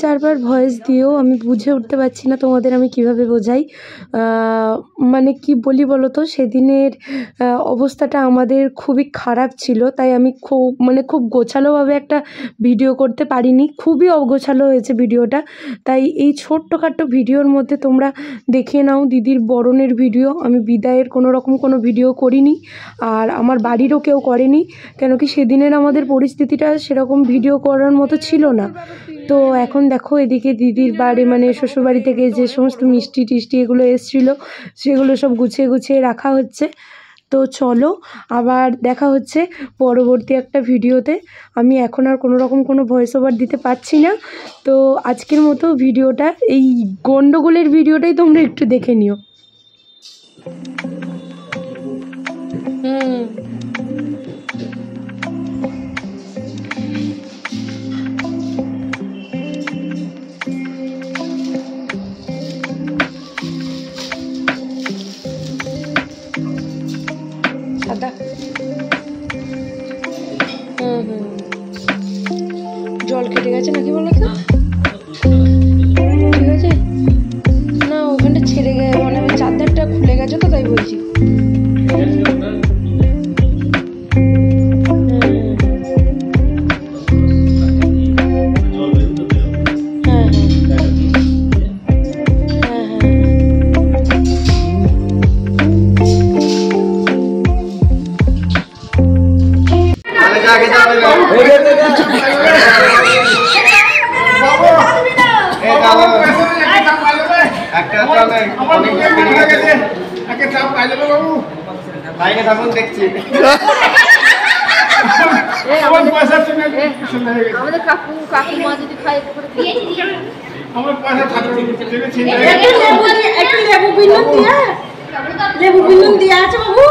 চারবার ভয়েস দিয়েও আমি বুঝে উঠতে পারছি না তোমাদের আমি কিভাবে বোঝাই। মানে কি বলি বলো তো, সেদিনের অবস্থাটা আমাদের খুবই খারাপ ছিল, তাই আমি খুব গোছালোভাবে একটা ভিডিও করতে পারিনি, খুবই অগোছালো হয়েছে ভিডিওটা। তাই এই ছোট্টখাট্টো ভিডিওর মধ্যে তোমরা দেখে নাও দিদির বরণের ভিডিও। আমি বিদায়ের কোনো ভিডিও করিনি, আর আমার বাড়িরও কেউ করেনি, কেন কি সেদিনের আমাদের পরিস্থিতিটা সেরকম ভিডিও করার মতো ছিল না। তো এখন দেখো এদিকে দিদির বাড়ি মানে শ্বশুরবাড়ি থেকে যে সমস্ত মিষ্টি টিষ্টি এগুলো এসেছিলো সেগুলো সব গুছিয়ে গুছিয়ে রাখা হচ্ছে। তো চলো আবার দেখা হচ্ছে পরবর্তী একটা ভিডিওতে। আমি এখন আর কোনো ভয়েস ওভার দিতে পারছি না। তো আজকের মতো ভিডিওটা, এই গন্ডগোলের ভিডিওটাই তোমরা একটু দেখে নিও। সাদা জল কেটে গেছে নাকি বলো তো? ঠিক আছে না, ওখানটা ছেড়ে গেছে, মানে ওই চাদরটা খুলে গেছে তো, তাই বলছি। আমাদের কাকুমা যদি খায় লেবু বিনুন দিয়ে আছে বাবু।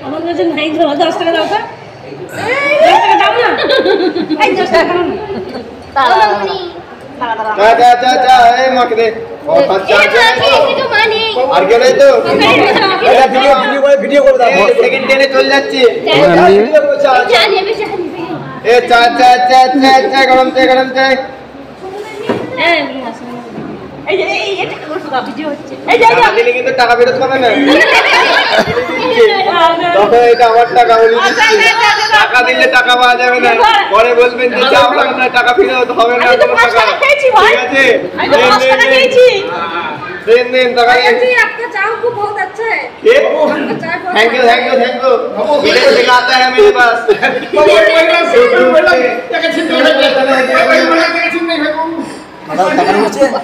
আমার কাছে নাই, 10 টাকা দাও তো, 10 টাকা দাও না, এই 10 টাকা দাও না। ভিডিও করে দাও, সেকেন্ড ট্রেনে চলে যাচ্ছি। গরম চাই গরম চাই। কিন্তু টাকা ফেরত পাবে না, তখন এটা আমার টাকা বলে দিচ্ছি। টাকা দিলে টাকা পাওয়া যাবে না, পরে বলবেন যে চাও না, টাকা ফেরত হবে না কোনো টাকা। ঠিক আছে देन देन टाका जी आपका चाय को बहुत अच्छा है। Thank you thank you thank you. Video दिखाता है मेरे पास।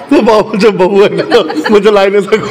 तो बाबू जब बबू है मुझे लाइने तक